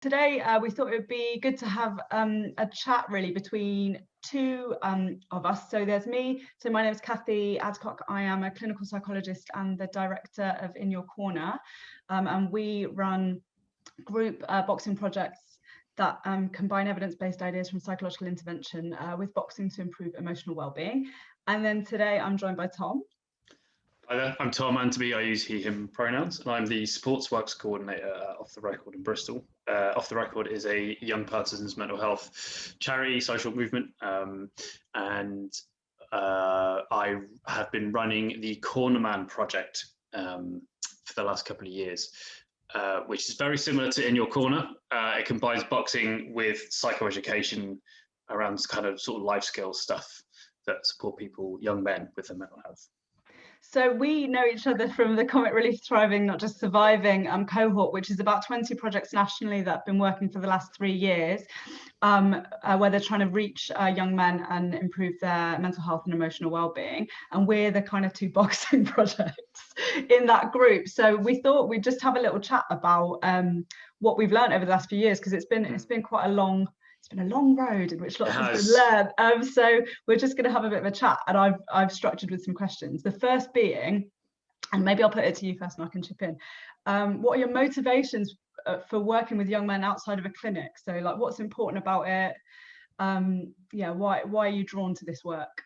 Today, we thought it would be good to have a chat really between two of us. So there's me. So my name is Kathy Adcock. I am a clinical psychologist and the director of In Your Corner. And we run group boxing projects that combine evidence-based ideas from psychological intervention with boxing to improve emotional well-being. And then today I'm joined by Tom. Hi there, I'm Tom Antebi. I use he, him pronouns, and I'm the sports works coordinator at Off the Record in Bristol. Off the Record is a young person's mental health charity, social movement, and I have been running the Cornerman project for the last couple of years, which is very similar to In Your Corner. It combines boxing with psychoeducation around kind of sort of life skills stuff that support people, young men, with their mental health. So we know each other from the Comic Relief Thriving, Not Just Surviving cohort, which is about 20 projects nationally that have been working for the last 3 years, where they're trying to reach young men and improve their mental health and emotional well-being. And we're the kind of two boxing projects in that group. So we thought we'd just have a little chat about what we've learned over the last few years, because it's been quite a long road in which lots has been learned. So we're just going to have a bit of a chat, and I've structured with some questions. The first being, and maybe I'll put it to you first and I can chip in. What are your motivations for working with young men outside of a clinic? So like, what's important about it? Why are you drawn to this work?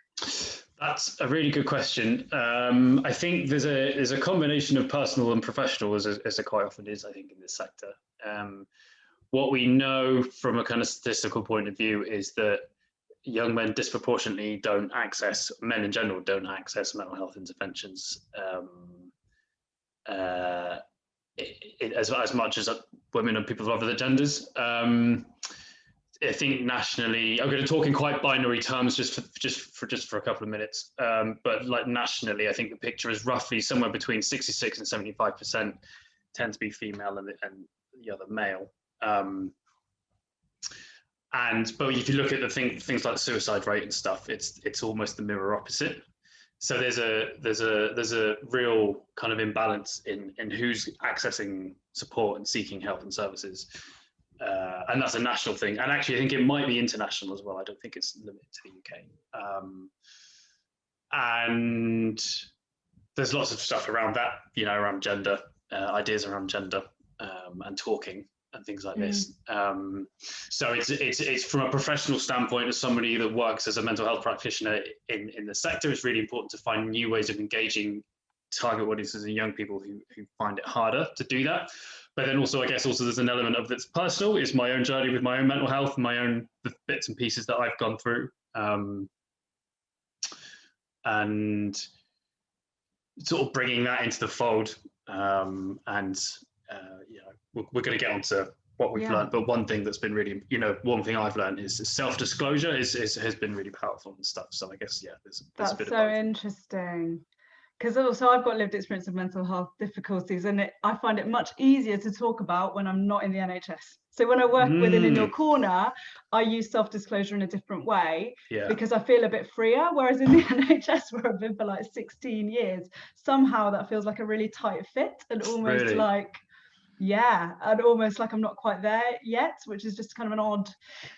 That's a really good question. I think there's a combination of personal and professional, as there quite often is, I think, in this sector. What we know from a kind of statistical point of view is that young men disproportionately men in general don't access mental health interventions as much as women and people of other genders. I think nationally, I'm going to talk in quite binary terms just for a couple of minutes, but like nationally, I think the picture is roughly somewhere between 66 and 75% tend to be female and the other male. But if you look at the things like the suicide rate and stuff, it's almost the mirror opposite. So there's a real kind of imbalance in who's accessing support and seeking help and services, and that's a national thing. And actually, I think it might be international as well. I don't think it's limited to the UK. And there's lots of stuff around that, around gender, ideas around gender, and talking and things like this. So it's from a professional standpoint, as somebody that works as a mental health practitioner in the sector, it's really important to find new ways of engaging target audiences and young people who find it harder to do that. But then also, I guess there's an element of that's personal, is my own journey with my own mental health, the bits and pieces that I've gone through. And sort of bringing that into the fold, we're going to get onto what we've learned, but one thing that's been really, one thing I've learned is self-disclosure has been really powerful and stuff. So I guess, there's a bit of both. So interesting, because also I've got lived experience of mental health difficulties, and I find it much easier to talk about when I'm not in the NHS. So when I work within In Your Corner, I use self-disclosure in a different way because I feel a bit freer. Whereas in the NHS, where I've been for like 16 years, somehow that feels like a really tight fit and almost and almost like I'm not quite there yet, which is just kind of an odd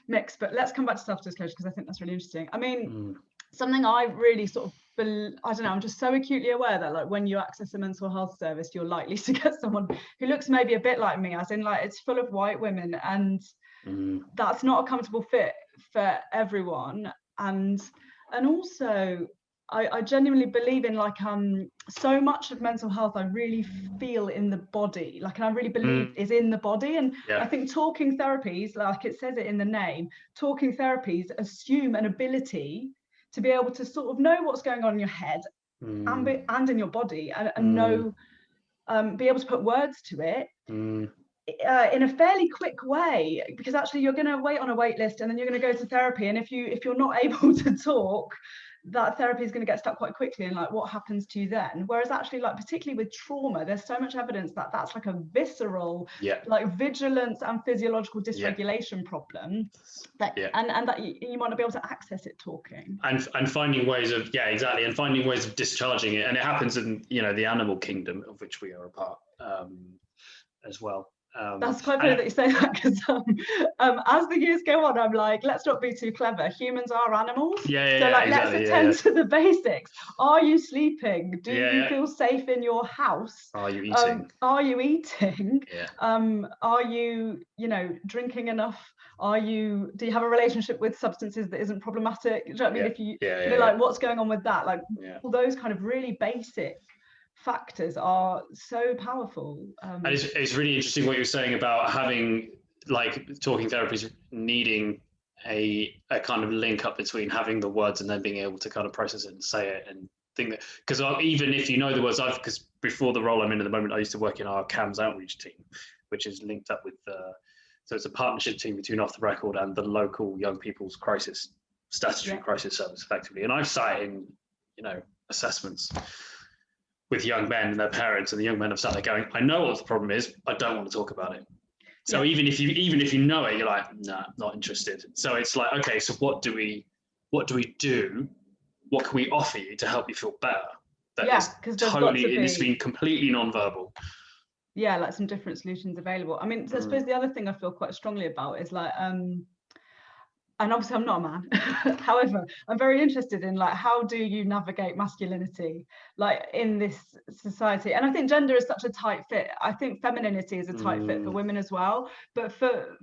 mix. But let's come back to self-disclosure, because I think that's really interesting. I mean, something I really sort of, I don't know, I'm just so acutely aware that like when you access a mental health service, you're likely to get someone who looks maybe a bit like me, as in like it's full of white women, and that's not a comfortable fit for everyone. And also I genuinely believe in like so much of mental health I really feel in the body, and I really believe is in the body. And I think talking therapies, like it says it in the name, talking therapies assume an ability to be able to sort of know what's going on in your head and in your body, and know, be able to put words to it in a fairly quick way, because actually you're going to wait on a wait list and then you're going to go to therapy, and if you're not able to talk, that therapy is going to get stuck quite quickly, and like what happens to you then? Whereas actually, like particularly with trauma, there's so much evidence that that's like a visceral like vigilance and physiological dysregulation problem that and that you might not be able to access it talking, and finding ways of and finding ways of discharging it. And it happens in the animal kingdom, of which we are a part, as well. That's quite funny that you say that, because as the years go on, I'm like, let's not be too clever. Humans are animals. So like, exactly, let's attend to the basics. Are you sleeping? Do you feel safe in your house? Are you eating? Are you eating? Yeah. Are you, drinking enough? Do you have a relationship with substances that isn't problematic? Do you know what I mean? If you, like, what's going on with that? Like, all those kind of really basic factors are so powerful. And it's really interesting what you're saying about having, like, talking therapies needing a kind of link up between having the words and then being able to kind of process it and say it and think that, because even if you know the words, because before the role I'm in at the moment, I used to work in our CAMS outreach team, which is linked up with so it's a partnership team between Off the Record and the local young people's statutory crisis service, effectively. And I've sat in, assessments with young men and their parents, and the young men have sat there going, I know what the problem is, I don't want to talk about it. So even if you know it, you're like, nah, not interested. So it's like, okay, so what do we do? What can we offer you to help you feel better? That is totally, and it's been completely non-verbal. Yeah, like some different solutions available. I mean, I suppose the other thing I feel quite strongly about is like, and obviously I'm not a man, however, I'm very interested in, like, how do you navigate masculinity, like, in this society? And I think gender is such a tight fit. I think femininity is a tight fit for women as well. But for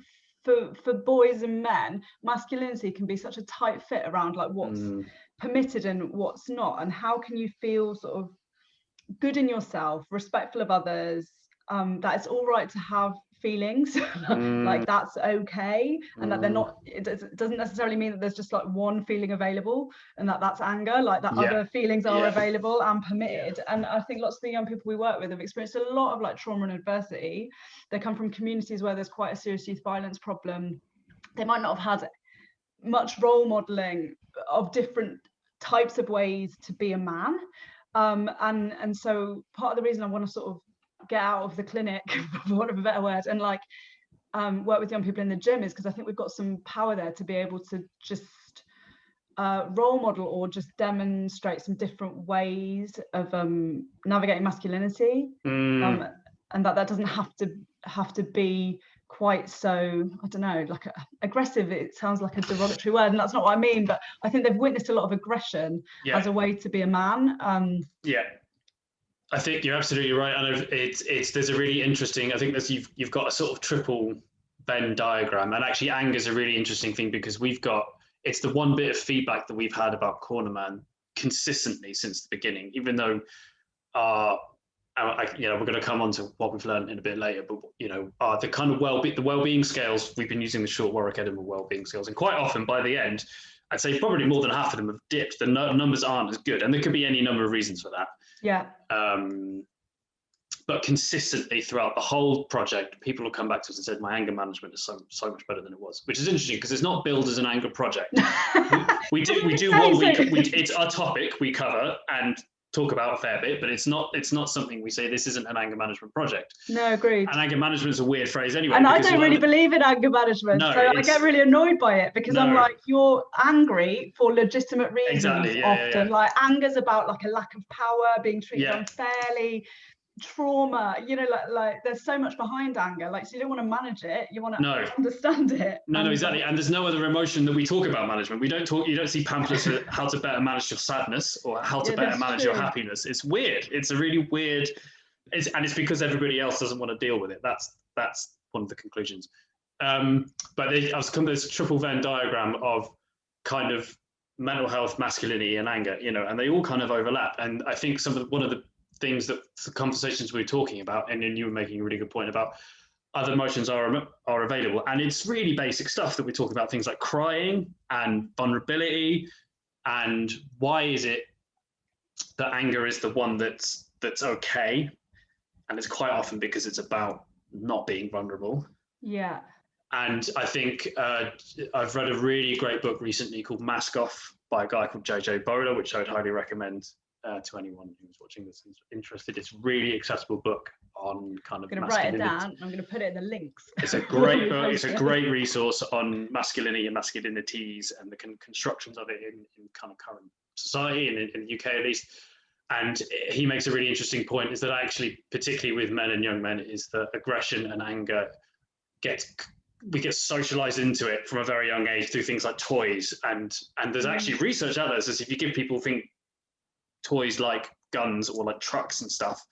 boys and men, masculinity can be such a tight fit around, like, what's permitted and what's not. And how can you feel sort of good in yourself, respectful of others, that it's all right to have feelings, like that's okay, and that they're not, it doesn't necessarily mean that there's just like one feeling available and that's anger, like that other feelings are available and permitted. And I think lots of the young people we work with have experienced a lot of like trauma and adversity. They come from communities where there's quite a serious youth violence problem. They might not have had much role modeling of different types of ways to be a man, and so part of the reason I want to sort of get out of the clinic, for want of a better word, and like work with young people in the gym is because I think we've got some power there to be able to just role model or just demonstrate some different ways of navigating masculinity, and that doesn't have to be quite so, I don't know, like aggressive. It sounds like a derogatory word, and that's not what I mean, but I think they've witnessed a lot of aggression as a way to be a man. I think you're absolutely right, and there's a really interesting, I think there's you've got a sort of triple Venn diagram, and actually anger is a really interesting thing because it's the one bit of feedback that we've had about Cornerman consistently since the beginning, even though we're going to come on to what we've learned in a bit later, but the kind of the wellbeing scales, we've been using the short Warwick Edinburgh wellbeing scales, and quite often by the end, I'd say probably more than half of them have dipped. The numbers aren't as good, and there could be any number of reasons for that. But consistently throughout the whole project, people will come back to us and said, my anger management is so much better than it was, which is interesting because it's not billed as an anger project. we do 1 week, it's our topic we cover and talk about a fair bit, but it's not something we say this isn't an anger management project. No, agreed. And anger management is a weird phrase anyway. And I don't really believe in anger management, so I get really annoyed by it because I'm like, you're angry for legitimate reasons. Often. Like anger's about like a lack of power, being treated unfairly, trauma, like there's so much behind anger, like, so you don't want to manage it, you want to understand it. No, exactly. And there's no other emotion that we talk about management. You don't see pamphlets for how to better manage your sadness or how to better manage your happiness. It's weird. It's a really weird, it's because everybody else doesn't want to deal with it. That's one of the conclusions. But I was coming to this triple Venn diagram of kind of mental health, masculinity, and anger, and they all kind of overlap. And I think one of the things that the conversations we were talking about, and then you were making a really good point about other emotions are available, and it's really basic stuff that we talk about, things like crying and vulnerability, and why is it that anger is the one that's okay, and it's quite often because it's about not being vulnerable. And I think I've read a really great book recently called Mask Off by a guy called JJ Bowler, which I would highly recommend to anyone who's watching this is interested. It's a really accessible book on kind of masculinity. I'm going to write it down. I'm going to put it in the links. It's a great book. It's a great resource on masculinity and masculinities and the constructions of it in kind of current society and in the UK at least. And he makes a really interesting point, is that actually, particularly with men and young men, is that aggression and anger we get socialized into it from a very young age through things like toys. And there's actually research out there that says if you give people toys like guns or like trucks and stuff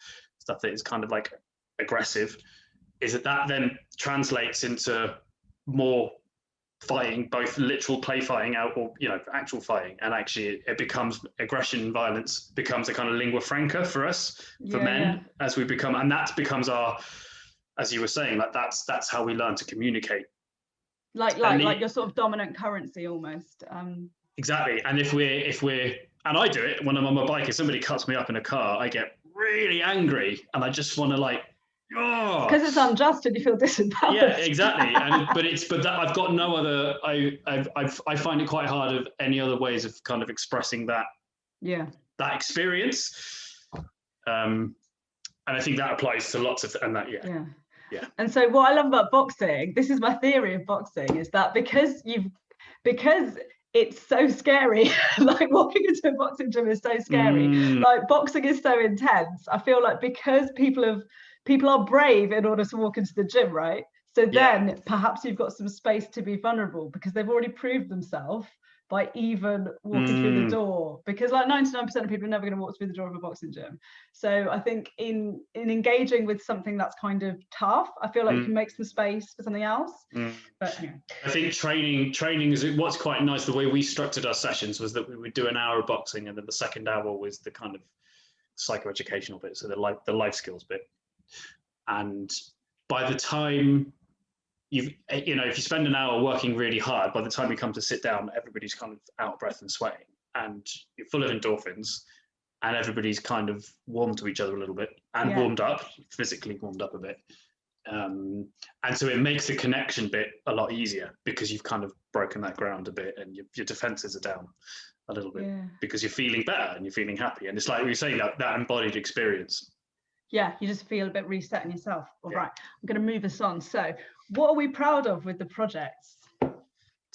that is kind of like aggressive, is that then translates into more fighting, both literal play fighting out or, you know, actual fighting. And actually it becomes aggression, violence becomes a kind of lingua franca for us, for men, as we become, and that becomes our, as you were saying, like that's how we learn to communicate. Like your sort of dominant currency almost. Exactly. And if we're, and I do it when I'm on my bike, if somebody cuts me up in a car, I get really angry and I just want to like, oh, because it's unjust and you feel disempowered. Yeah, exactly. But that I've got no other. I find it quite hard of any other ways of kind of expressing that. Yeah. That experience, and I think that applies to lots of and that. Yeah. Yeah. And so what I love about boxing, this is my theory of boxing, is that because it's so scary, like walking into a boxing gym is so scary. Like boxing is so intense. I feel like because people are brave in order to walk into the gym, right? So then perhaps you've got some space to be vulnerable because they've already proved themselves by even walking through the door, because like 99% of people are never going to walk through the door of a boxing gym. So I think in engaging with something that's kind of tough, I feel like you can make some space for something else. But anyway. I think training is what's quite nice. The way we structured our sessions was that we would do an hour of boxing, and then the second hour was the kind of psychoeducational bit, so the life skills bit. And by the time if you spend an hour working really hard, by the time you come to sit down, everybody's kind of out of breath and sweating, and you're full of endorphins, and everybody's kind of warmed to each other a little bit and warmed up, physically warmed up a bit. And so it makes the connection bit a lot easier because you've kind of broken that ground a bit, and your defenses are down a little bit because you're feeling better and you're feeling happy. And it's like we were saying, that embodied experience. Yeah, you just feel a bit reset in yourself. All right, I'm going to move us on. So what are we proud of with the projects? Do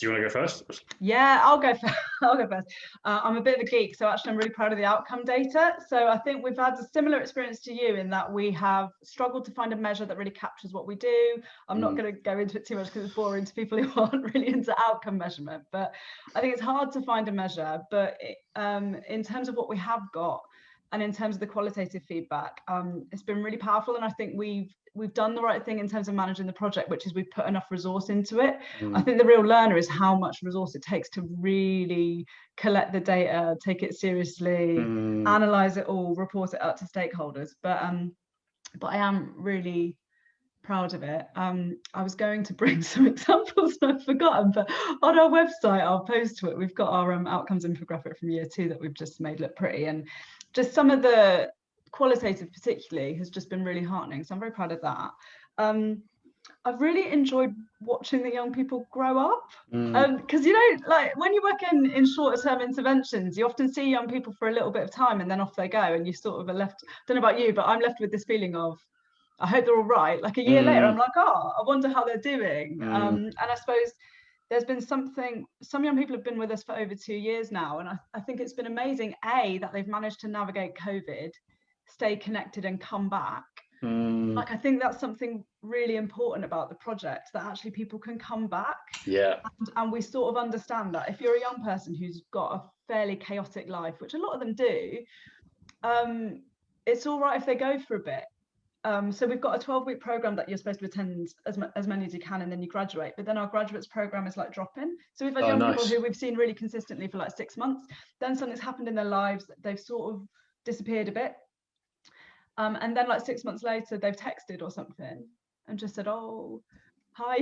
you want to go first? Yeah, I'll go first. I'm a bit of a geek, so actually I'm really proud of the outcome data. So I think we've had a similar experience to you in that we have struggled to find a measure that really captures what we do. I'm not going to go into it too much because it's boring to people who aren't really into outcome measurement, but I think it's hard to find a measure. But in terms of what we have got, and in terms of the qualitative feedback, it's been really powerful. And I think we've done the right thing in terms of managing the project, which is we've put enough resource into it. I think the real learner is how much resource it takes to really collect the data, take it seriously, analyze it all, report it out to stakeholders. But I am really proud of it. I was going to bring some examples and I've forgotten, but on our website, I'll post to it. We've got our outcomes infographic from year 2 that we've just made look pretty, and just some of the qualitative particularly has just been really heartening. So I'm very proud of that. I've really enjoyed watching the young people grow up, because like when you work in shorter term interventions, you often see young people for a little bit of time and then off they go, and you sort of are left, I don't know about you, but I'm left with this feeling of I hope they're all right. Like a year later, I'm like, oh, I wonder how they're doing. And I suppose there's been some young people have been with us for over 2 years now. And I think it's been amazing, that they've managed to navigate COVID, stay connected and come back. Like, I think that's something really important about the project, that actually people can come back. Yeah. And we sort of understand that if you're a young person who's got a fairly chaotic life, which a lot of them do, it's all right if they go for a bit. So we've got a 12-week program that you're supposed to attend as many as you can, and then you graduate. But then our graduates program is like drop-in. So we've had young people who we've seen really consistently for like 6 months. Then something's happened in their lives. They've sort of disappeared a bit. And then like 6 months later, they've texted or something and just said, oh, hi,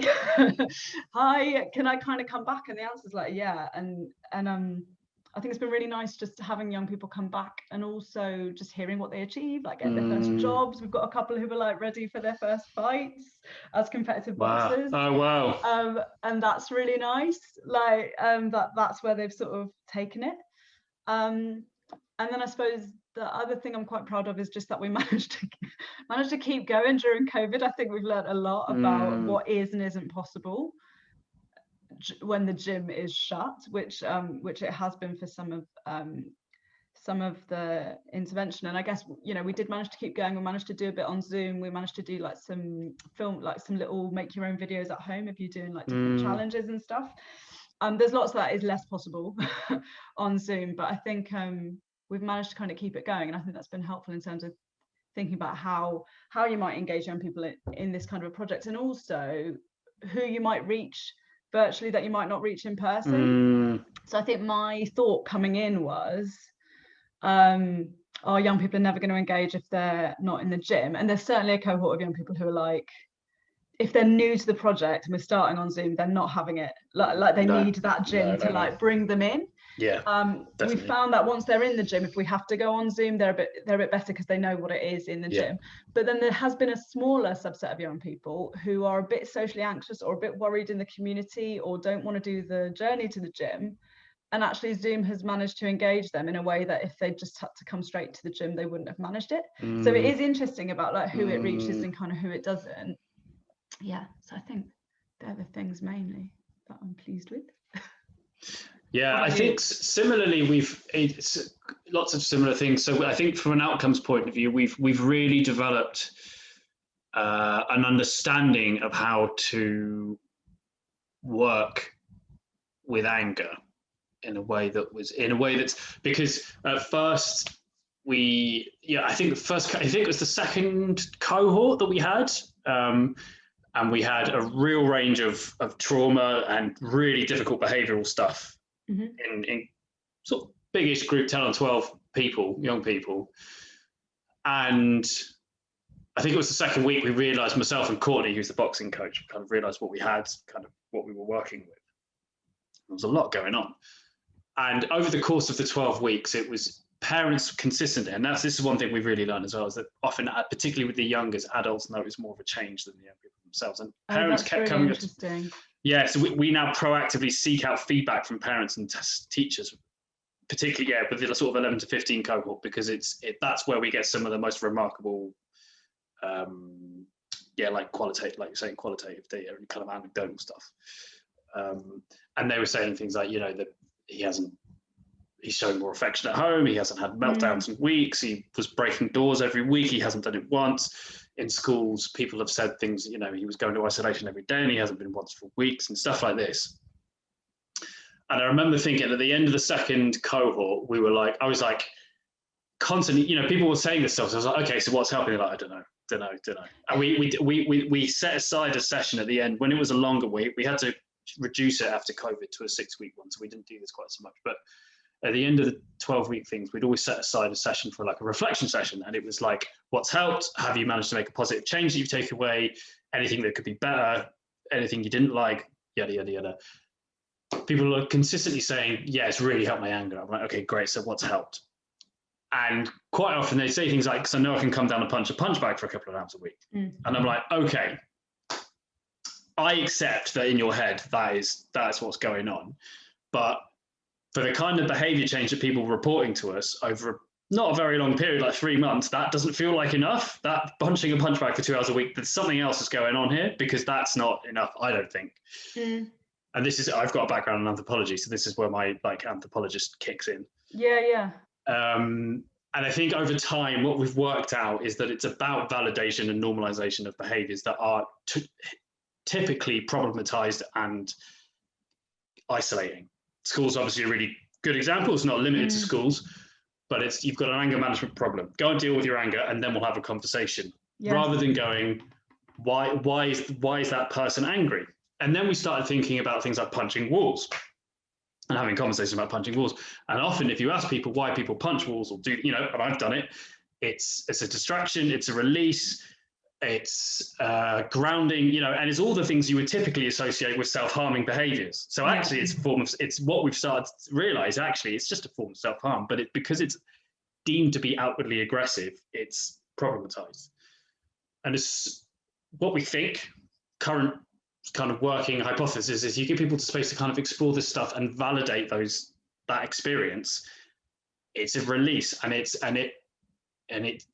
hi, can I kind of come back? And the answer's like, yeah. And I think it's been really nice just having young people come back, and also just hearing what they achieve, like get their first jobs. We've got a couple who were like ready for their first fights as competitive boxers. Oh wow! And that's really nice. Like that's where they've sort of taken it. And then I suppose the other thing I'm quite proud of is just that we managed to keep going during COVID. I think we've learned a lot about what is and isn't possible when the gym is shut, which it has been for some some of the intervention. And I guess, you know, we did manage to keep going. We managed to do a bit on Zoom. We managed to do like some little make your own videos at home if you're doing like different challenges and stuff. There's lots of that is less possible on Zoom, but I think we've managed to kind of keep it going, and I think that's been helpful in terms of thinking about how you might engage young people in this kind of a project, and also who you might reach virtually that you might not reach in person. So I think my thought coming in was, our young people are never going to engage if they're not in the gym. And there's certainly a cohort of young people who are like, if they're new to the project and we're starting on Zoom, they're not having it. Like they need that gym to like bring them in. We found that once they're in the gym, if we have to go on Zoom, they're a bit better because they know what it is in the gym. But then there has been a smaller subset of young people who are a bit socially anxious or a bit worried in the community or don't want to do the journey to the gym. And actually Zoom has managed to engage them in a way that if they just had to come straight to the gym, they wouldn't have managed it. So it is interesting about like who it reaches and kind of who it doesn't. Yeah, so I think they're the things mainly that I'm pleased with. Yeah, I think similarly, it's lots of similar things. So I think from an outcomes point of view, we've really developed an understanding of how to work with anger in a way that's because at first I think it was the second cohort that we had. And we had a real range of trauma and really difficult behavioural stuff in sort of biggish group, 10 or 12 people, young people. And I think it was the second week we realised, myself and Courtney, who's the boxing coach, kind of realised what we had, kind of what we were working with. There was a lot going on. And over the course of the 12 weeks, it was parents consistently, and this is one thing we've really learned as well, is that often, particularly with the youngest, adults notice more of a change than the young people themselves. And parents kept really coming interesting. So we now proactively seek out feedback from parents and teachers, particularly with the sort of 11 to 15 cohort, because that's where we get some of the most remarkable like qualitative, like you're saying, qualitative data and kind of anecdotal stuff. And they were saying things like, you know, that he's showing more affection at home. He hasn't had meltdowns in weeks. He was breaking doors every week. He hasn't done it once. In schools, people have said things, you know, he was going to isolation every day and he hasn't been once for weeks and stuff like this. And I remember thinking at the end of the second cohort, I was like constantly, you know, people were saying this stuff. So I was like, okay, so what's helping? Like, I don't know. And we set aside a session at the end when it was a longer week. We had to reduce it after COVID to a 6-week one. So we didn't do this quite so much, but at the end of the 12-week things, we'd always set aside a session for like a reflection session. And it was like, what's helped? Have you managed to make a positive change that you've taken away? Anything that could be better? Anything you didn't like? Yada, yada, yada. People are consistently saying, yeah, it's really helped my anger. I'm like, okay, great. So what's helped? And quite often they say things like, because I know I can come down and punch a punch bag for a couple of hours a week. And I'm like, okay, I accept that in your head, that's what's going on. But for the kind of behavior change that people were reporting to us over not a very long period, like 3 months, that doesn't feel like enough. That punching a punch bag for 2 hours a week, there's something else is going on here, because that's not enough, I don't think. And I've got a background in anthropology, so this is where my like anthropologist kicks in. Yeah. And I think over time, what we've worked out is that it's about validation and normalization of behaviors that are typically problematized and isolating. Schools obviously a really good example. It's not limited to schools, but you've got an anger management problem. Go and deal with your anger, and then we'll have a conversation. Rather than going, why is that person angry? And then we started thinking about things like punching walls and having conversations about punching walls. And often, if you ask people why people punch walls or do, you know, and I've done it, it's a distraction, it's a release, it's grounding, you know, and it's all the things you would typically associate with self-harming behaviors. So actually it's what we've started to realize, actually, it's just a form of self-harm, but because it's deemed to be outwardly aggressive, it's problematized. And it's what we think, current kind of working hypothesis is you give people the space to kind of explore this stuff and validate that experience. It's a release, and it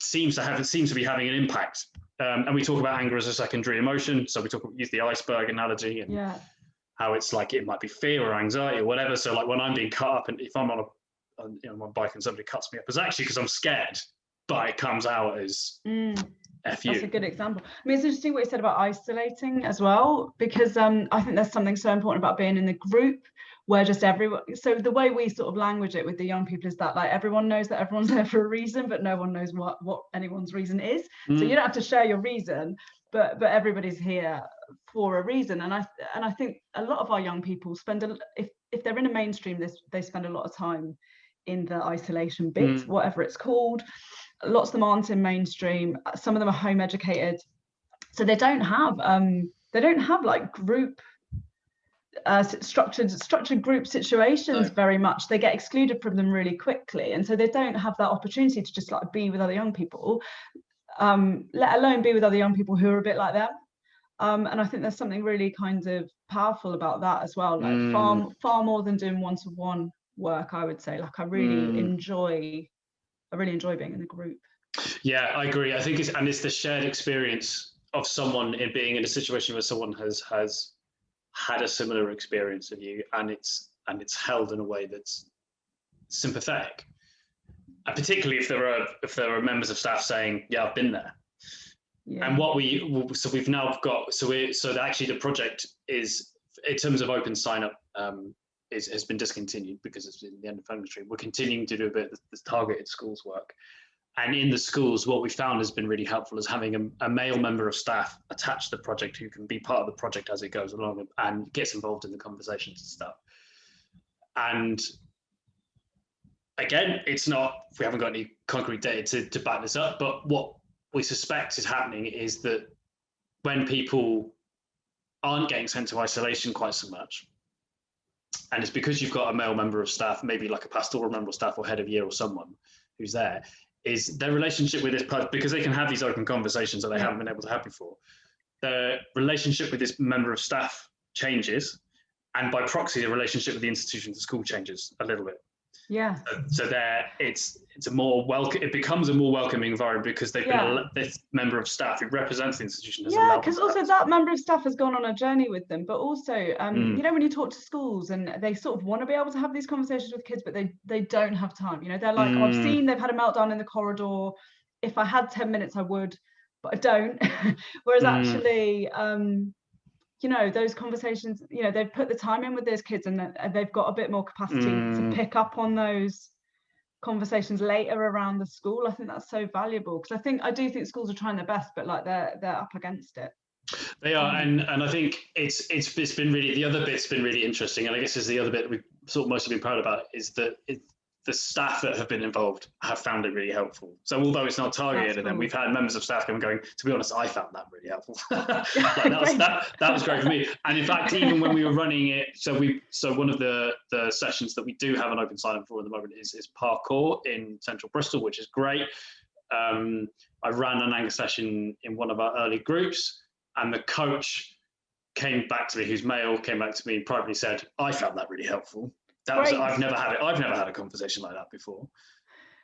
seems to be having an impact. And we talk about anger as a secondary emotion. So we use the iceberg analogy and how it's like, it might be fear or anxiety or whatever. So like when I'm being cut up, and if I'm on my bike and somebody cuts me up, it's actually because I'm scared, but it comes out as F you. That's a good example. I mean, it's interesting what you said about isolating as well, because I think there's something so important about being in the group where just everyone, so the way we sort of language it with the young people is that like everyone knows that everyone's there for a reason, but no one knows what anyone's reason is. So you don't have to share your reason, but everybody's here for a reason. And I think a lot of our young people spend if they're in a mainstream, they spend a lot of time in the isolation bit, whatever it's called. Lots of them aren't in mainstream. Some of them are home educated, so they don't have like group structured group situations very much. They get excluded from them really quickly, and so they don't have that opportunity to just like be with other young people, let alone be with other young people who are a bit like them. And I think there's something really kind of powerful about that as well, like far more than doing one-to-one work, I would say. Like I really enjoy being in the group. Yeah, I agree. I think it's the shared experience of someone in being in a situation where someone has had a similar experience of you, and it's held in a way that's sympathetic, and particularly if there are members of staff saying, "Yeah, I've been there." Yeah. And we've now got so actually the project is, in terms of open sign up, has been discontinued because it's in the end of funding stream. We're continuing to do a bit of this targeted schools work. And in the schools, what we found has been really helpful is having a male member of staff attached to the project who can be part of the project as it goes along and gets involved in the conversations and stuff. And again, we haven't got any concrete data to back this up, but what we suspect is happening is that when people aren't getting sent to isolation quite so much, and it's because you've got a male member of staff, maybe like a pastoral member of staff or head of year or someone who's there, is their relationship with this person, because they can have these open conversations that they haven't been able to have before. The relationship with this member of staff changes, and by proxy, the relationship with the institution, the school changes a little bit. Yeah. So there, it's a more welcome. It becomes a more welcoming environment because they've been this member of staff who represents the institution. Because also that member of staff has gone on a journey with them, but also, you know, when you talk to schools and they sort of want to be able to have these conversations with kids, but they don't have time. You know, they're like, I've seen they've had a meltdown in the corridor. If I had 10 minutes, I would, but I don't. Whereas actually, you know, those conversations, you know, they've put the time in with those kids and they've got a bit more capacity to pick up on those conversations later around the school. I think that's so valuable, because I do think schools are trying their best, but like they're up against it. They are, and I think it's been really, the other bit's been really interesting, and I guess is the other bit we've sort of mostly been proud about, is that the staff that have been involved have found it really helpful. So although it's not targeted at them, we've had members of staff going, to be honest, I found that really helpful. that was great for me. And in fact, even when we were running it, so one of the sessions that we do have an open sign-up for at the moment is parkour in central Bristol, which is great. I ran an Angus session in one of our early groups, and the coach came back to me, who's male, came back to me and privately said, I found that really helpful. I've never had a conversation like that before.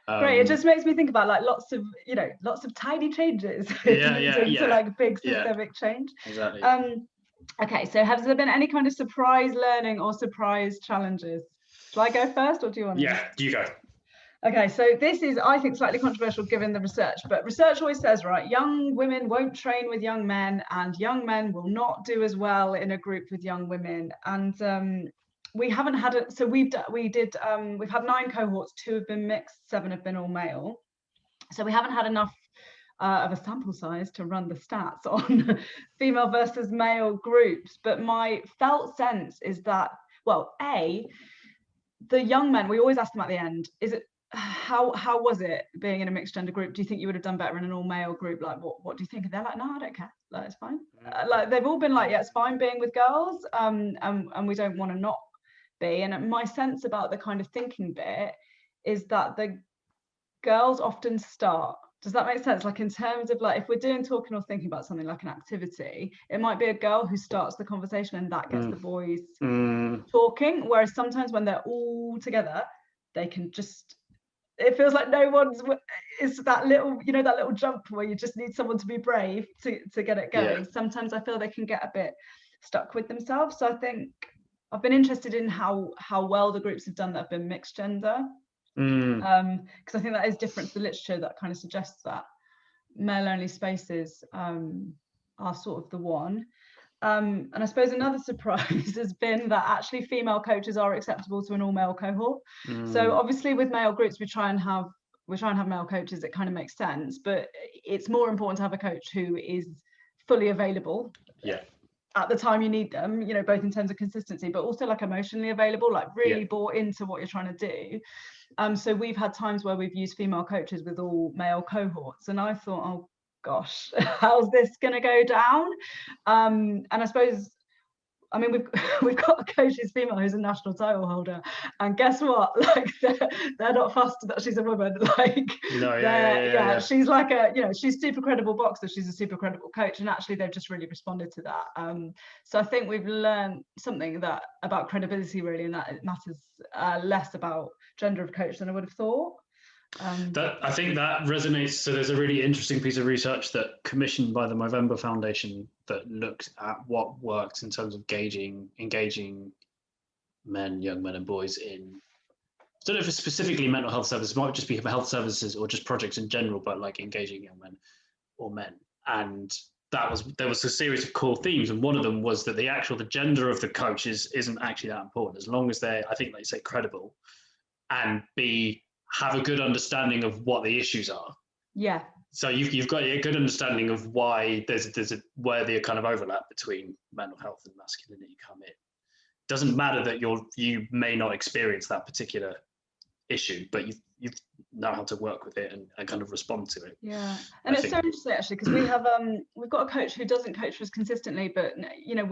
Great. It just makes me think about like lots of tiny changes to like big systemic change. Exactly. Okay, so has there been any kind of surprise learning or surprise challenges? Shall I go first, or do you want to? Yeah, you go. Okay, so this is, I think, slightly controversial given the research, but research always says, right, young women won't train with young men, and young men will not do as well in a group with young women. And we haven't had it. So we've had 9 cohorts, 2 have been mixed, 7 have been all male. So we haven't had enough of a sample size to run the stats on female versus male groups. But my felt sense is that, well, the young men, we always ask them at the end, how was it being in a mixed gender group? Do you think you would have done better in an all male group? Like, what do you think? And they're like, no, I don't care. Like, it's fine. Like, they've all been like, yeah, it's fine being with girls, and we don't want to not be. And my sense about the kind of thinking bit is that the girls often start. Does that make sense? Like, in terms of like, if we're doing talking or thinking about something like an activity, it might be a girl who starts the conversation and that gets the boys talking. Whereas sometimes when they're all together, they can just, it feels like no one's, it's that little, you know, that little jump where you just need someone to be brave to get it going. Yeah. Sometimes I feel they can get a bit stuck with themselves. So I think I've been interested in how well the groups have done that have been mixed gender. because I think that is different to the literature that kind of suggests that male only spaces are sort of the one. And I suppose another surprise has been that actually female coaches are acceptable to an all male cohort. So obviously with male groups we try and have male coaches. It kind of makes sense, but it's more important to have a coach who is fully available at the time you need them, you know, both in terms of consistency but also like emotionally available, like really bought into what you're trying to do. So we've had times where we've used female coaches with all male cohorts, and I thought, oh gosh, how's this going to go down? And I suppose, I mean, we've got a coach who's female who's a national title holder, and guess what? Like they're not fussed that she's a woman. Like she's like a, you know, she's super credible boxer, she's a super credible coach, and actually they've just really responded to that. So I think we've learned something that about credibility really, and that it matters less about gender of coach than I would have thought. I think that resonates. So there's a really interesting piece of research that commissioned by the Movember Foundation that looked at what worked in terms of engaging men, young men and boys in, I don't know if it's specifically mental health services, it might just be health services or just projects in general, but like engaging young men or men. And there was a series of core themes, and one of them was that the gender of the coach isn't actually that important, as long as they're, I think they say, credible, and have a good understanding of what the issues are. Yeah. So you've got a good understanding of why there's where the kind of overlap between mental health and masculinity come in. It doesn't matter that you may not experience that particular issue, but you know how to work with it and kind of respond to it. Yeah, and it's so interesting actually, because we've got a coach who doesn't coach for us consistently, but you know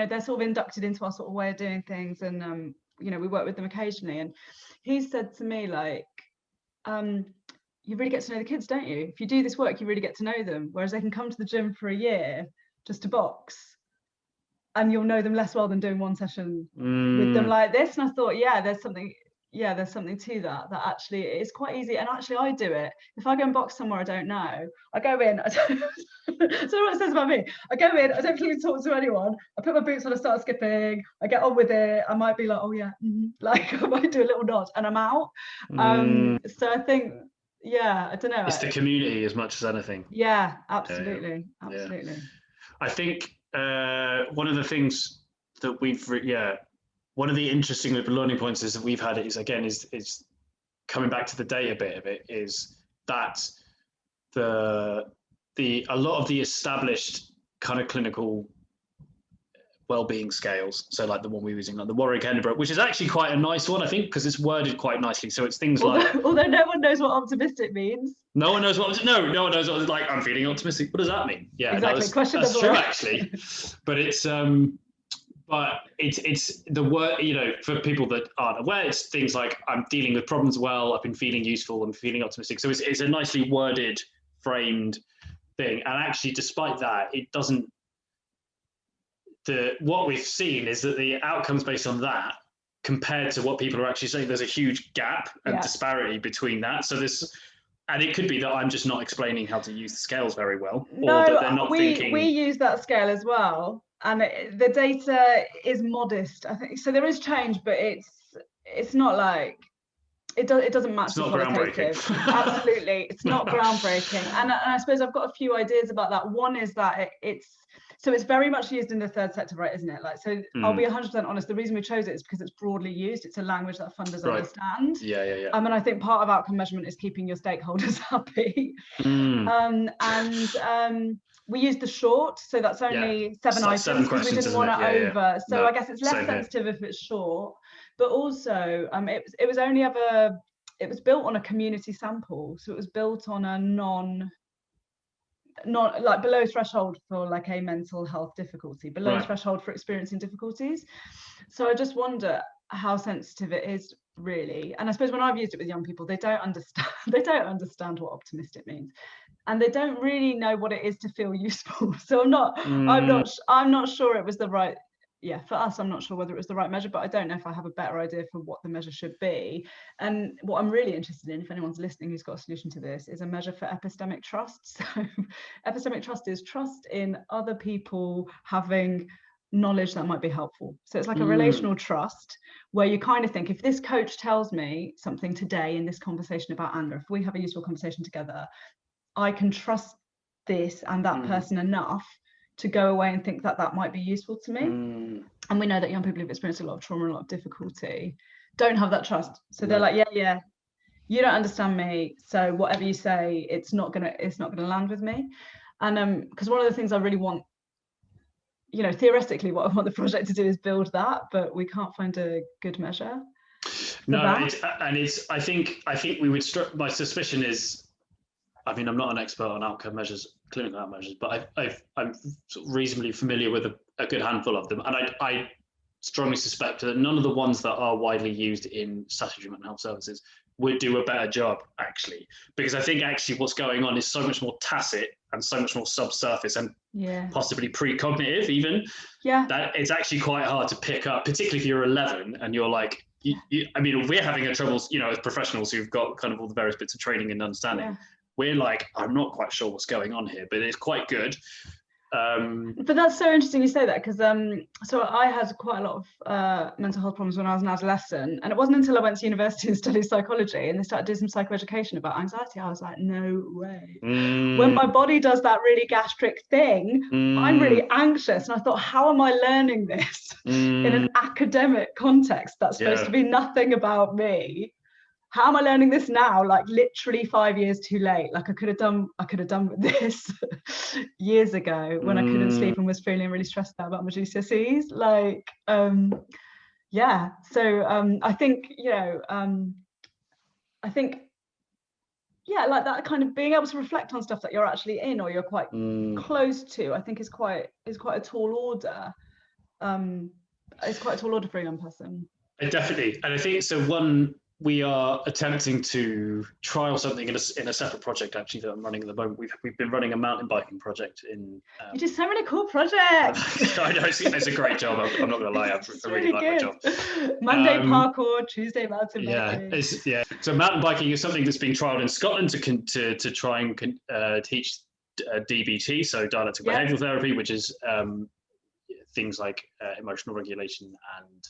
they're sort of inducted into our sort of way of doing things, and you know, we work with them occasionally, and he said to me, like, you really get to know the kids, don't you? If you do this work, you really get to know them, whereas they can come to the gym for a year just to box, and you'll know them less well than doing one session with them like this. And I thought, there's something to that actually it's quite easy. And actually I do it. If I go and box somewhere I don't know, I go in, I don't so what it says about me, I go in, I don't really talk to anyone, I put my boots on, I start skipping, I get on with it, I might be like, oh yeah, like I might do a little nod and I'm out. So I think, I don't know, it's the community as much as anything. Absolutely. I think one of the things that one of the interesting learning points is that we've had is coming back to the data bit of it, is that a lot of the established kind of clinical wellbeing scales, so like the one we were using, like the Warwick Edinburgh, which is actually quite a nice one, I think, because it's worded quite nicely. So it's things although no one knows what optimistic means. No one knows what like, I'm feeling optimistic. What does that mean? Yeah, exactly. That's true actually. But it's the word, you know, for people that aren't aware, it's things like I'm dealing with problems well, I've been feeling useful, I'm feeling optimistic. So it's a nicely worded, framed thing. And actually, despite that, it doesn't. What we've seen is that the outcomes based on that, compared to what people are actually saying, there's a huge gap and disparity between that. So and it could be that I'm just not explaining how to use the scales very well, or that they're not thinking. We use that scale as well, and the data is modest, I think. So there is change, but it's not like it doesn't match. It's not groundbreaking. Absolutely, it's not groundbreaking. And I suppose I've got a few ideas about that. One is that it's very much used in the third sector, right, isn't it? Like, so I'll be 100% honest. The reason we chose it is because it's broadly used. It's a language that funders understand. Yeah. And I think part of outcome measurement is keeping your stakeholders happy. We used the short, so that's only 7 items because we didn't want it over. So no, I guess it's less sensitive if it's short. But also, it was built on a community sample, so it was built on a not like below threshold for like a mental health difficulty, below threshold for experiencing difficulties. So I just wonder how sensitive it is really. And I suppose when I've used it with young people, they don't understand what optimistic means, and they don't really know what it is to feel useful. So I'm not sure it was the right. Yeah, for us, I'm not sure whether it was the right measure, but I don't know if I have a better idea for what the measure should be. And what I'm really interested in, if anyone's listening who's got a solution to this, is a measure for epistemic trust. So epistemic trust is trust in other people having knowledge that might be helpful. So it's like a relational trust, where you kind of think, if this coach tells me something today in this conversation about anger, if we have a useful conversation together, I can trust this and that person enough to go away and think that that might be useful to me. And we know that young people who've experienced a lot of trauma and a lot of difficulty don't have that trust. So they're like, yeah, you don't understand me, so whatever you say, it's not gonna land with me. And because one of the things I really want, you know, theoretically, what I want the project to do is build that, but we can't find a good measure. I think we would. My suspicion is, I mean, I'm not an expert on outcome measures, clinical outcome measures, but I'm reasonably familiar with a good handful of them, and I strongly suspect that none of the ones that are widely used in statutory mental health services would do a better job, actually, because I think actually what's going on is so much more tacit and so much more subsurface and possibly precognitive even, that it's actually quite hard to pick up, particularly if you're 11 and you're like, I mean, we're having a trouble, you know, as professionals who've got kind of all the various bits of training and understanding, we're like, I'm not quite sure what's going on here, but it's quite good. But that's so interesting you say that, because so I had quite a lot of mental health problems when I was an adolescent, and it wasn't until I went to university and studied psychology and they started doing some psychoeducation about anxiety, I was like, no way. When my body does that really gastric thing, I'm really anxious, and I thought, how am I learning this in an academic context that's supposed to be nothing about me? How am I learning this now? Like literally 5 years too late. Like I could have done with this years ago when I couldn't sleep and was feeling really stressed out about my GCSEs. Like, yeah. So I think, you know, like that kind of being able to reflect on stuff that you're actually in or you're quite close to, I think is quite a tall order. It's quite a tall order for a young person. Definitely, and I think so. We are attempting to trial something in a separate project, actually, that I'm running at the moment. We've been running a mountain biking project in. You do so many cool projects. I know, it's a great job. I'm not going to lie, I really like my job. Monday parkour, Tuesday mountain biking. So mountain biking is something that's being trialed in Scotland to try and teach DBT, so dialectical behavioural therapy, which is things like emotional regulation and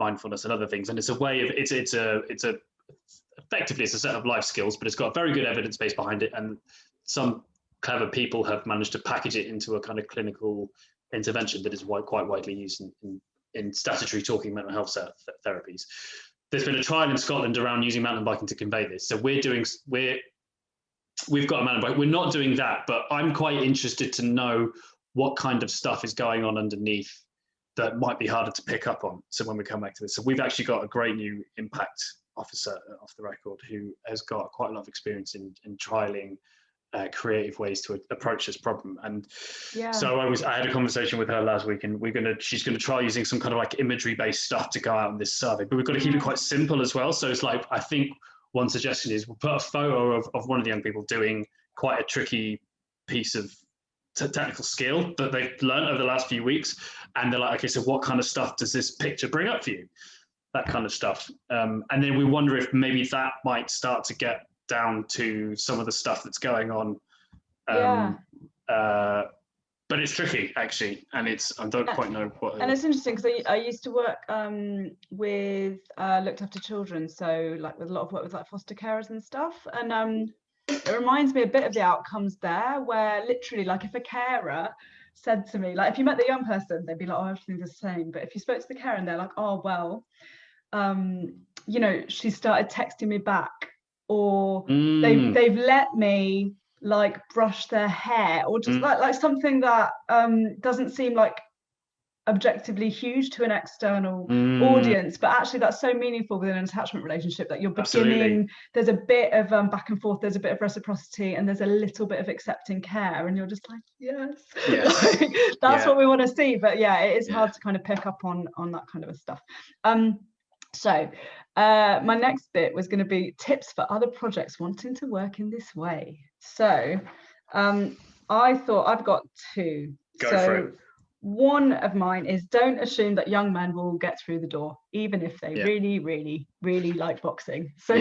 mindfulness and other things. And it's a way of effectively it's a set of life skills, but it's got very good evidence base behind it, and some clever people have managed to package it into a kind of clinical intervention that is quite widely used in statutory talking mental health therapies. There's been a trial in Scotland around using mountain biking to convey this, so we've got a mountain bike. We're not doing that, but I'm quite interested to know what kind of stuff is going on underneath that might be harder to pick up on. So when we come back to this, so we've actually got a great new impact officer off the record who has got quite a lot of experience in trialing creative ways to approach this problem. And so I had a conversation with her last week, and she's gonna try using some kind of like imagery based stuff to go out on this survey, but we've got to keep it quite simple as well. So it's like, I think one suggestion is we'll put a photo of one of the young people doing quite a tricky piece of technical skill that they've learned over the last few weeks, and they're like, okay, so what kind of stuff does this picture bring up for you? That kind of stuff. And then we wonder if maybe that might start to get down to some of the stuff that's going on. But it's tricky, actually, and I don't quite know what. And it's interesting because I used to work with looked after children, so like with a lot of work with like foster carers and stuff, and it reminds me a bit of the outcomes there, where literally, like, if a carer said to me, like, if you met the young person, they'd be like, oh, everything's the same. But if you spoke to the carer and they're like, oh, well, you know, she started texting me back, or they've let me like brush their hair, or just like something that doesn't seem like objectively huge to an external audience, but actually that's so meaningful within an attachment relationship that you're beginning. There's a bit of back and forth, there's a bit of reciprocity, and there's a little bit of accepting care, and you're just like, yes. Like, that's what we want to see. But it is hard to kind of pick up on that kind of stuff. So my next bit was going to be tips for other projects wanting to work in this way. So I thought I've got two. Go for it. One of mine is, don't assume that young men will get through the door, even if they really, really, really like boxing. So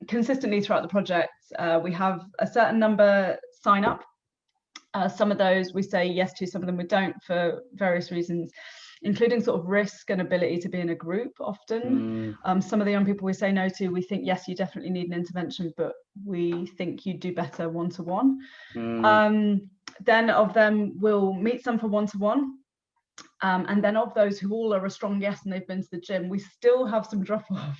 consistently throughout the project, we have a certain number sign up. Some of those we say yes to, some of them we don't for various reasons, including sort of risk and ability to be in a group often. Some of the young people we say no to, we think, yes, you definitely need an intervention, but we think you do better one-to-one. Then of them, we'll meet some for one-to-one. And then of those who all are a strong yes and they've been to the gym, we still have some drop-off,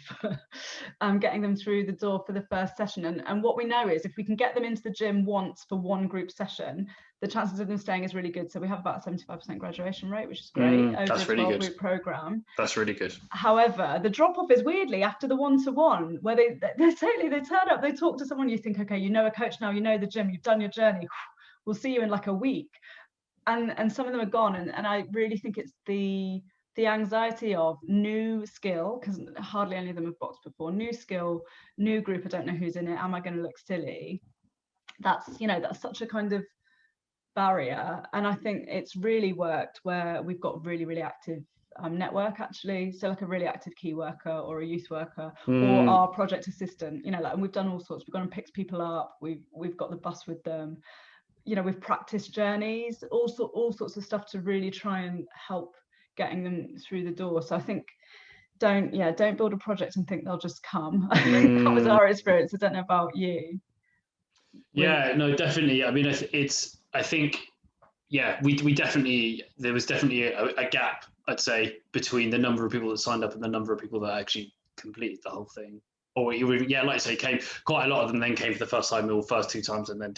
getting them through the door for the first session. And what we know is if we can get them into the gym once for one group session, the chances of them staying is really good. So we have about a 75% graduation rate, which is great over a 12-week program. That's really good. However, the drop-off is weirdly after the one-to-one, where they turn up, they talk to someone, you think, okay, you know a coach now, you know the gym, you've done your journey, we'll see you in like a week. And some of them are gone, and I really think it's the anxiety of new skill, because hardly any of them have boxed before, new skill, new group, I don't know who's in it, am I going to look silly? That's such a kind of barrier. And I think it's really worked where we've got really active network, actually, so like a really active key worker or a youth worker or our project assistant, and we've done all sorts. We've gone and picked people up, we've got the bus with them, we've practiced journeys, all sorts of stuff to really try and help getting them through the door. So I think don't build a project and think they'll just come. That was our experience. I don't know about you. Yeah, no, definitely. I mean, I think we definitely, there was definitely a gap, I'd say, between the number of people that signed up and the number of people that actually completed the whole thing. Or like I say, came quite a lot of them then came for the first time or first 2 times and then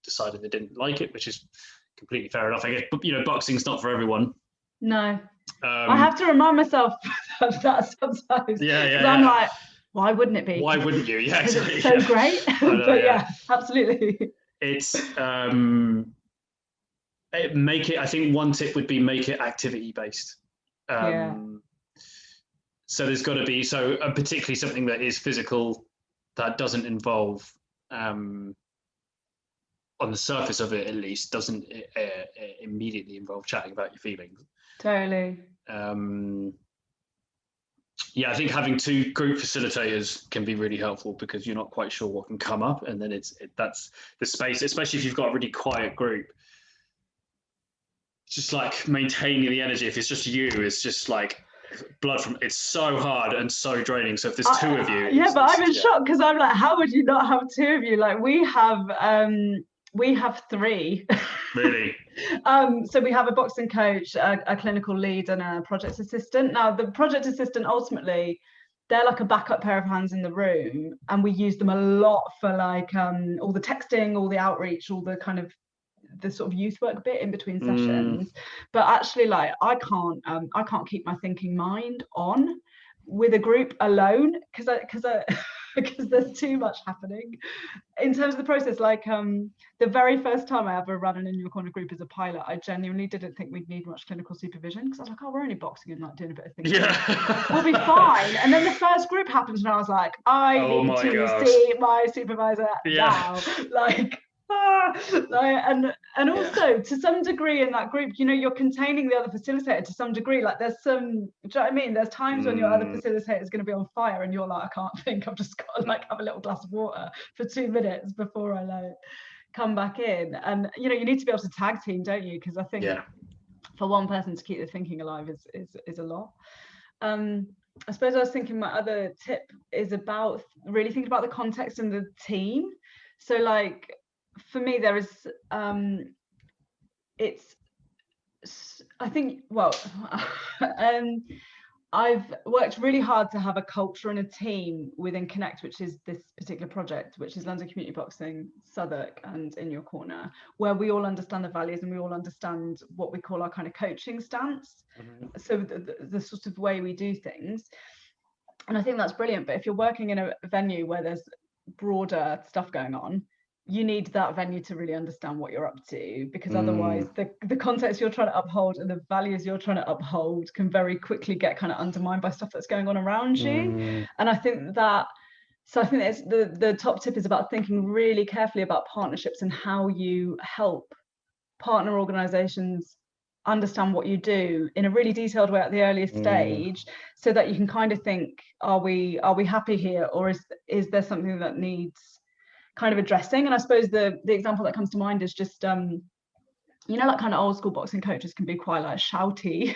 decided they didn't like it, which is completely fair enough. I guess, boxing's not for everyone. No. I have to remind myself of that sometimes. Yeah. I'm like, why wouldn't it be? Why wouldn't you? Yeah, exactly. It's so great. But yeah, absolutely. It's I think one tip would be make it activity based. So there's got to be, particularly something that is physical, that doesn't involve, on the surface of it at least, doesn't immediately involve chatting about your feelings. Totally. I think having 2 group facilitators can be really helpful because you're not quite sure what can come up, and then that's the space, especially if you've got a really quiet group. Just like maintaining the energy. If it's just you, it's just like it's so hard and so draining. So if there's 2 of you, but I'm in shock because I'm like, how would you not have 2 of you? Like we have 3. Really? So we have a boxing coach, a clinical lead, and a project assistant. Now the project assistant, ultimately, they're like a backup pair of hands in the room, and we use them a lot for like all the texting, all the outreach, all the kind of the sort of youth work bit in between sessions. But actually, like I can't keep my thinking mind on with a group alone because there's too much happening in terms of the process. Like the very first time I ever ran an In Your Corner group as a pilot, I genuinely didn't think we'd need much clinical supervision because I was like, oh, we're only boxing and like doing a bit of thinking. We'll be fine. And then the first group happens and I was like, I need to see my supervisor now. And also to some degree in that group, you're containing the other facilitator to some degree. Like there's some, do you know what I mean? There's times when your other facilitator is going to be on fire and you're like, I can't think, I've just got to like have a little glass of water for 2 minutes before I like come back in. And you need to be able to tag team, don't you? Because I think for one person to keep the thinking alive is a lot. I suppose I was thinking my other tip is about really thinking about the context and the team. So like for me, there is I've worked really hard to have a culture and a team within Connect, which is this particular project, which is London Community Boxing, Southwark and In Your Corner, where we all understand the values and we all understand what we call our kind of coaching stance. So the sort of way we do things. And I think that's brilliant. But if you're working in a venue where there's broader stuff going on, you need that venue to really understand what you're up to, because otherwise the context you're trying to uphold and the values you're trying to uphold can very quickly get kind of undermined by stuff that's going on around you. And I think it's the top tip is about thinking really carefully about partnerships and how you help partner organizations understand what you do in a really detailed way at the earliest stage, so that you can kind of think, are we happy here, or is there something that needs kind of addressing. And I suppose the example that comes to mind is just you know, like kind of old school boxing coaches can be quite like shouty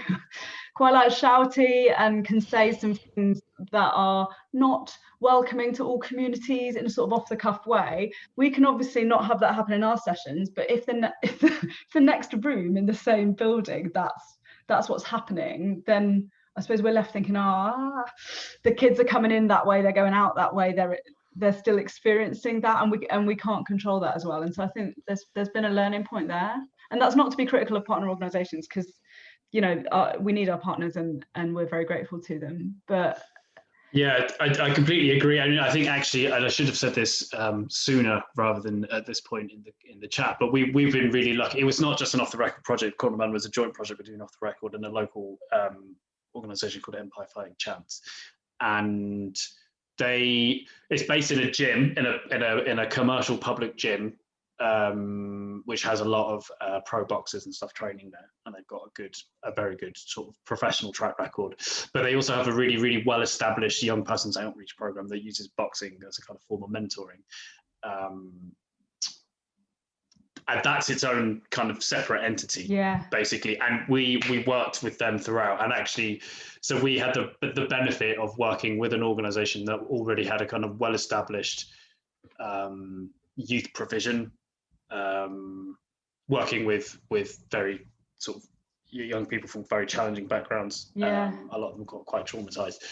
and can say some things that are not welcoming to all communities in a sort of off the cuff way. We can obviously not have that happen in our sessions, but if the next room in the same building, that's what's happening, then I suppose we're left thinking, the kids are coming in that way, they're going out that way, they're still experiencing that, and we can't control that as well. And so I think there's been a learning point there. And that's not to be critical of partner organisations, because, you know, we need our partners and we're very grateful to them. But yeah, I completely agree. I mean, I think actually, and I should have said this sooner rather than at this point in the chat, but we've been really lucky. It was not just an off the record project. Cornerman was a joint project between Off the Record and a local organisation called Empire Fighting Chance, and it's based in a gym, in a commercial public gym, which has a lot of pro boxers and stuff training there, and they've got a very good sort of professional track record. But they also have a really, really well established young person's outreach program that uses boxing as a kind of form of mentoring. And that's its own kind of separate entity, basically. And we worked with them throughout. And actually, so we had the benefit of working with an organization that already had a kind of well-established youth provision, working with very sort of young people from very challenging backgrounds. A lot of them got quite traumatized.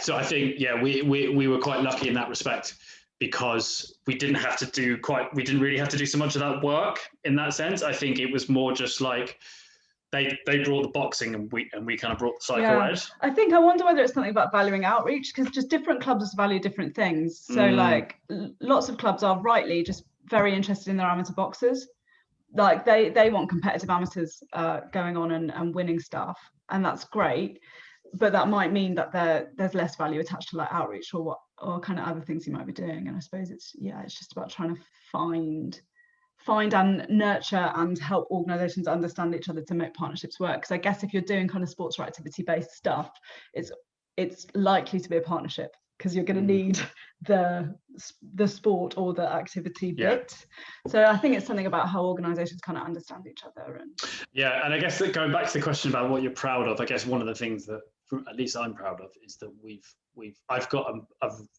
So I think, we were quite lucky in that respect, because we didn't really have to do so much of that work in that sense. I think it was more just like they brought the boxing and we kind of brought the cycle out. I wonder whether it's something about valuing outreach, because just different clubs value different things. So like lots of clubs are rightly just very interested in their amateur boxers. Like they want competitive amateurs going on and winning stuff, and that's great. But that might mean that there's less value attached to like outreach or kind of other things you might be doing. And I suppose it's just about trying to find and nurture and help organizations understand each other to make partnerships work. Because I guess if you're doing kind of sports or activity based stuff, it's likely to be a partnership, because you're going to need the sport or the activity bit. So I think it's something about how organizations kind of understand each other. And I guess that going back to the question about what you're proud of, I guess one of the things that at least I'm proud of is that I've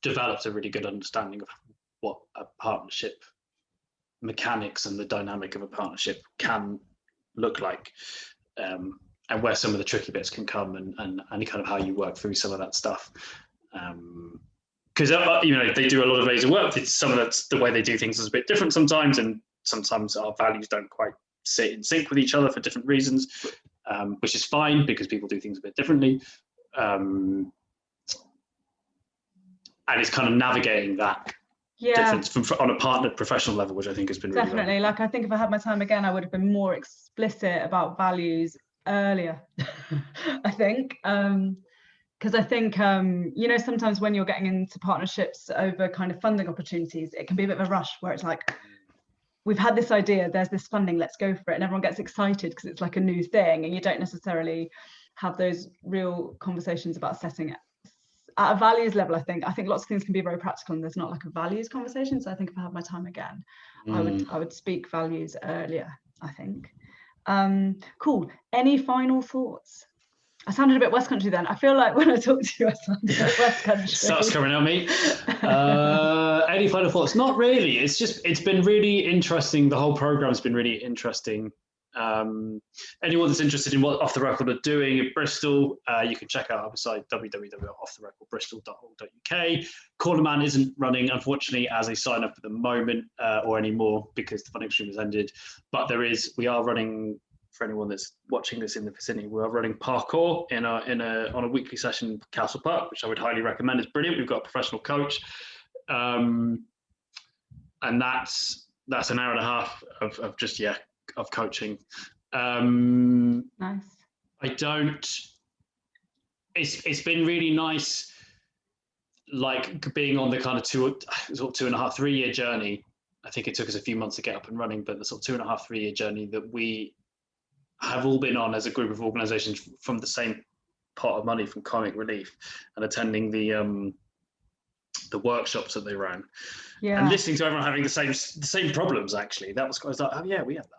developed a really good understanding of what a partnership mechanics and the dynamic of a partnership can look like, and where some of the tricky bits can come, and kind of how you work through some of that stuff. Because they do a lot of ways of work. Some of that's the way they do things is a bit different sometimes, and sometimes our values don't quite sit in sync with each other for different reasons, which is fine because people do things a bit differently. And it's kind of navigating that difference on a partnered professional level, which I think has been really definitely. Like I think if I had my time again, I would have been more explicit about values earlier. I think. Because I think, sometimes when you're getting into partnerships over kind of funding opportunities, it can be a bit of a rush where it's like, we've had this idea, there's this funding, let's go for it. And everyone gets excited because it's like a new thing, and you don't necessarily have those real conversations about setting it at a values level. I think lots of things can be very practical and there's not like a values conversation. So I think if I had my time again, I would speak values earlier, I think. Cool. Any final thoughts? I sounded a bit West Country then. I feel like when I talk to you, I sound a bit West Country. Starts coming at me. Any final thoughts? Not really. It's been really interesting. The whole program's been really interesting. Anyone that's interested in what Off the Record are doing in Bristol, you can check out our website, www.offtherecordbristol.org.uk. Cornerman isn't running, unfortunately, as a sign up at the moment or anymore, because the funding stream has ended. But we are running, for anyone that's watching this in the vicinity, we are running parkour on a weekly session in Castle Park, which I would highly recommend. It's brilliant. We've got a professional coach, and that's an hour and a half of just of coaching. Nice. It's been really nice, like being on the kind of 2.5, 3 year journey. I think it took us a few months to get up and running, but the sort of 2.5, 3 year journey that we have all been on as a group of organizations from the same pot of money from Comic Relief, and attending the the workshops that they ran, Yeah. and listening to everyone having the same problems. Actually, that was, I was like, oh yeah, we had that.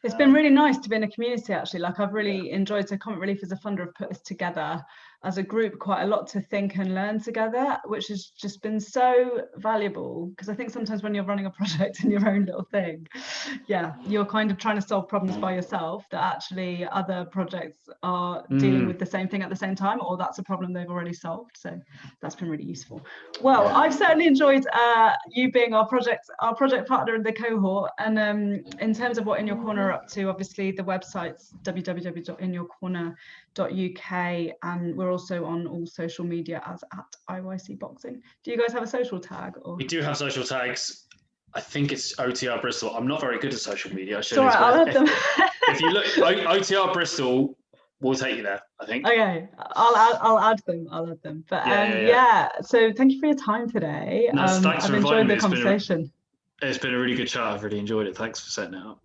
It's been really nice to be in a community, actually. Like, I've really enjoyed, so Comic Relief as a funder have put us together as a group quite a lot to think and learn together, which has just been so valuable, because I think sometimes when you're running a project in your own little thing, you're kind of trying to solve problems by yourself, that actually other projects are dealing with the same thing at the same time, or that's a problem they've already solved. So that's been really useful. Well, I've certainly enjoyed you being our project partner in the cohort. And in terms of what In Your Corner are up to, obviously the website's www.inyourcorner.uk, and we're also on all social media as @IYC Boxing. Do you guys have a social tag? Or? We do have social tags. I think it's OTR Bristol. I'm not very good at social media. It's all right, I'll add them. If you look, OTR Bristol will take you there, I think. Okay, I'll add them. But so thank you for your time today. No, thanks I've for enjoyed inviting me. the conversation. It's been a really good chat. I've really enjoyed it. Thanks for setting it up.